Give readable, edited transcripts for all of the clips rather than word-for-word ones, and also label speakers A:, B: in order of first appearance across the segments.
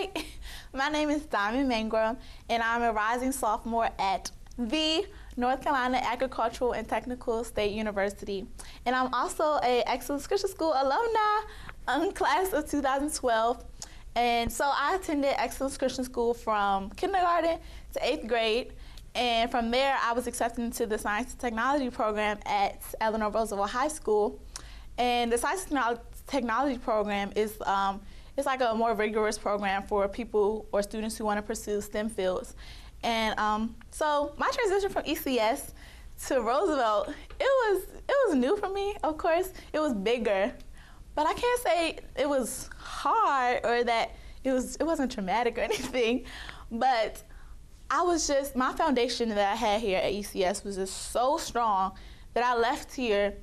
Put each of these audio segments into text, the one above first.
A: Hi, my name is Diamond Mangrum, and I'm a rising sophomore at the North Carolina Agricultural and Technical State University. And I'm also a Excellence Christian School alumni, class of 2012. And so I attended Excellence Christian School from kindergarten to 8th grade. And from there, I was accepted into the Science and Technology program at Eleanor Roosevelt High School. And the Science and Technology program is it's like a more rigorous program for people or students who want to pursue STEM fields. And so my transition from ECS to Roosevelt, it was new for me, of course. It was bigger, but I can't say it was hard or that it wasn't traumatic or anything. But my foundation that I had here at ECS was just so strong that I left here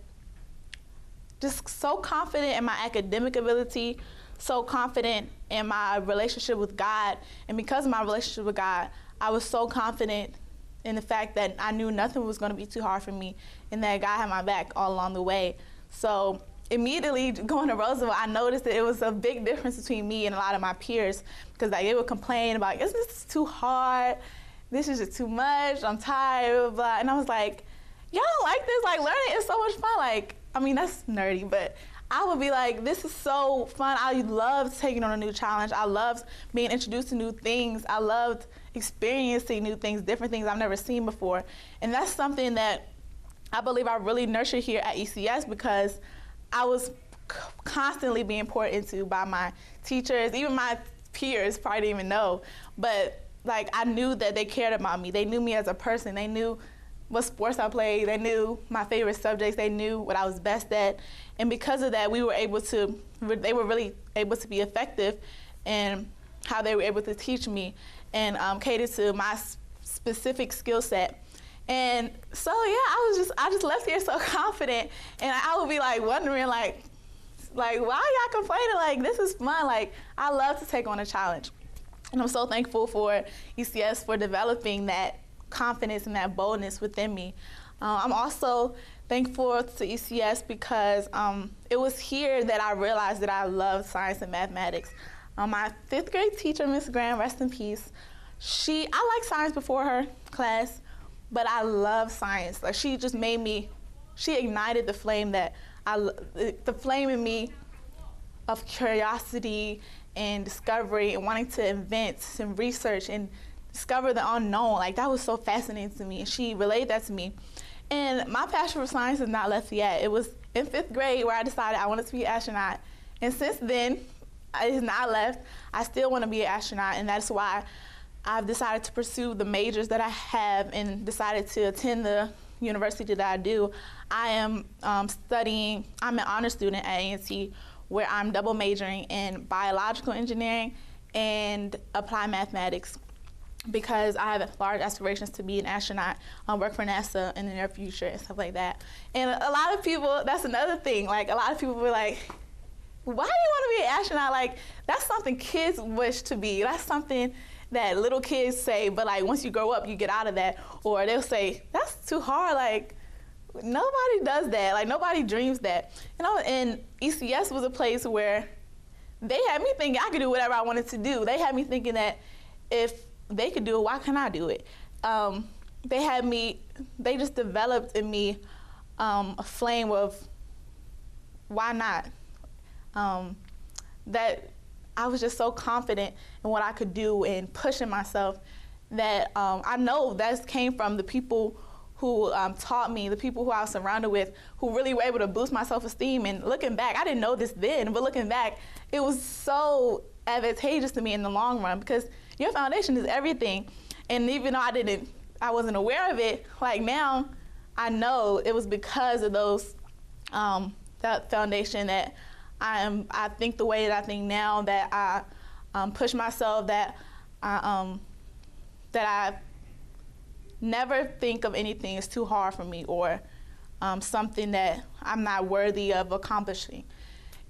A: just so confident in my academic ability, so confident in my relationship with God. And because of my relationship with God, I was so confident in the fact that I knew nothing was going to be too hard for me and that God had my back all along the way. So immediately going to Roosevelt, I noticed that it was a big difference between me and a lot of my peers, because they would complain about, this is too hard, this is just too much, I'm tired, blah, blah. And I was like, y'all don't like this? Like, learning is so much fun. Like, I mean, that's nerdy, but I would be like, this is so fun. I loved taking on a new challenge. I loved being introduced to new things. I loved experiencing new things, different things I've never seen before. And that's something that I believe I really nurtured here at ECS, because I was constantly being poured into by my teachers. Even my peers probably didn't even know. But like, I knew that they cared about me. They knew me as a person. They knew what sports I played. They knew my favorite subjects. They knew what I was best at. And because of that, they were really able to be effective in how they were able to teach me and cater to my specific skill set. And so, yeah, I just left here so confident, and I would be like wondering, like why y'all complaining? Like, this is fun. Like, I love to take on a challenge. And I'm so thankful for ECS for developing that confidence and that boldness within me. I'm also thankful to ECS because it was here that I realized that I loved science and mathematics. My 5th grade teacher, Miss Graham, rest in peace, I liked science before her class, but I love science. Like, she just she ignited the flame the flame in me of curiosity and discovery and wanting to invent and research and discover the unknown. Like, that was so fascinating to me, and she relayed that to me. And my passion for science has not left yet. It was in 5th grade where I decided I wanted to be an astronaut. And since then, it has not left. I still want to be an astronaut, and that's why I've decided to pursue the majors that I have and decided to attend the university that I do. I am I'm an honor student at A&T, where I'm double majoring in biological engineering and applied mathematics, because I have large aspirations to be an astronaut, work for NASA in the near future and stuff like that. And a lot of people, that's another thing, like, a lot of people were like, why do you want to be an astronaut? Like, that's something kids wish to be. That's something that little kids say, but like, once you grow up, you get out of that. Or they'll say, that's too hard. Like, nobody does that. Like, nobody dreams that. And ECS was a place where they had me thinking I could do whatever I wanted to do. They had me thinking that if they could do it, why can't I do it? They just developed in me a flame of why not? That I was just so confident in what I could do and pushing myself that I know that came from the people who taught me, the people who I was surrounded with, who really were able to boost my self-esteem. And looking back, I didn't know this then, but looking back, it was so advantageous to me in the long run, because your foundation is everything. And even though I wasn't aware of it, like, now I know it was because of that foundation that I think the way that I think now, that I push myself, that I never think of anything as too hard for me or something that I'm not worthy of accomplishing.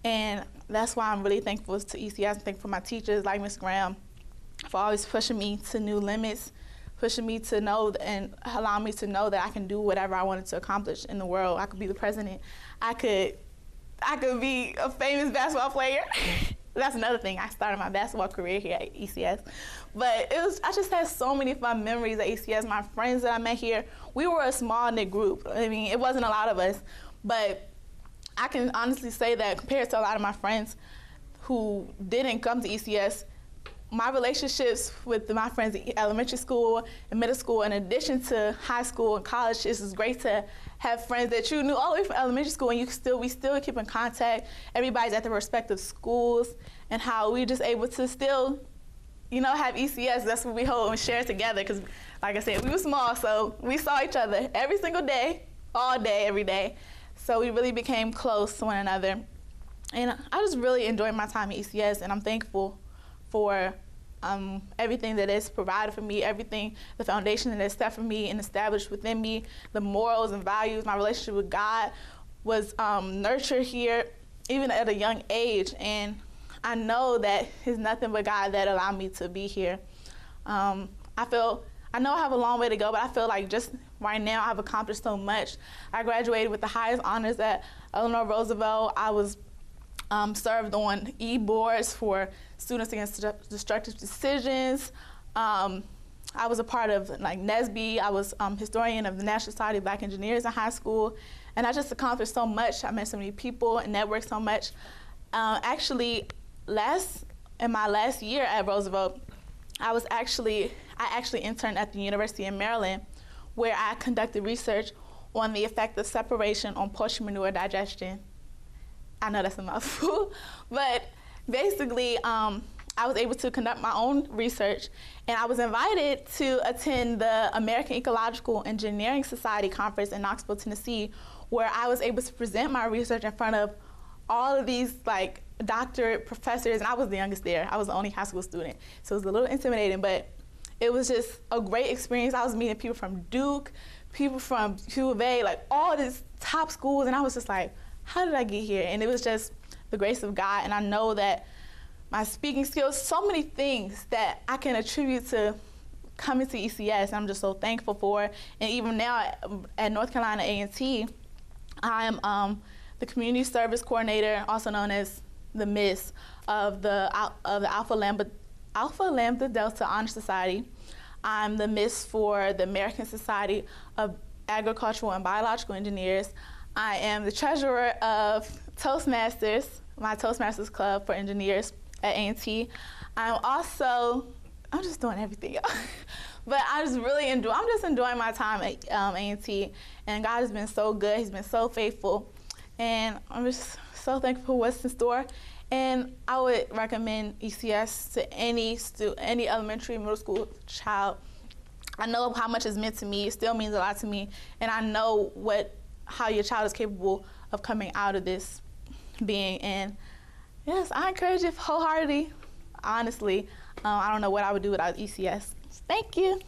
A: And that's why I'm really thankful to ECS. I'm thankful for my teachers like Ms. Graham for always pushing me to new limits, pushing me to know and allowing me to know that I can do whatever I wanted to accomplish in the world. I could be the president. I could be a famous basketball player. that's another thing. I started my basketball career here at ECS. But I just had so many fun memories at ECS. My friends that I met here, we were a small knit group. I mean, it wasn't a lot of us, but I can honestly say that compared to a lot of my friends who didn't come to ECS, my relationships with my friends at elementary school and middle school, in addition to high school and college, it's just great to have friends that you knew all the way from elementary school, and we still keep in contact. Everybody's at their respective schools, and how we just able to still, have ECS. That's what we hold and share together. Because, like I said, we were small, so we saw each other every single day, all day, every day. So we really became close to one another, and I just really enjoyed my time at ECS, and I'm thankful for everything that is provided for me, everything, the foundation that is set for me and established within me, the morals and values. My relationship with God was nurtured here, even at a young age, and I know that it's nothing but God that allowed me to be here. I know I have a long way to go, but I feel like just right now I've accomplished so much. I graduated with the highest honors at Eleanor Roosevelt. I was served on e-boards for students against destructive decisions. I was a part of NSBE. I was historian of the National Society of Black Engineers in high school, and I just accomplished so much. I met so many people and networked so much. Actually, in my last year at Roosevelt, I actually interned at the University of Maryland, where I conducted research on the effect of separation on poultry manure digestion. I know that's a mouthful, but basically, I was able to conduct my own research, and I was invited to attend the American Ecological Engineering Society conference in Knoxville, Tennessee, where I was able to present my research in front of all of these doctorate professors, and I was the youngest there. I was the only high school student, so it was a little intimidating, but it was just a great experience. I was meeting people from Duke, people from U of A, all these top schools, and I was just like, how did I get here? And it was just the grace of God, and I know that my speaking skills, so many things that I can attribute to coming to ECS, and I'm just so thankful for. And even now at North Carolina A&T, I am the Community Service Coordinator, also known as the MIS, of the Alpha Lambda Delta Honor Society. I'm the MIS for the American Society of Agricultural and Biological Engineers. I am the treasurer of Toastmasters, my Toastmasters Club for engineers at A&T. I'm just doing everything, but I'm just enjoying my time at A&T, and God has been so good. He's been so faithful, and I'm just so thankful for what's in store. And I would recommend ECS to any elementary, middle school child. I know how much it's meant to me. It still means a lot to me, and I know how your child is capable of coming out of this being. And yes, I encourage you wholeheartedly. Honestly, I don't know what I would do without ECS. Thank you.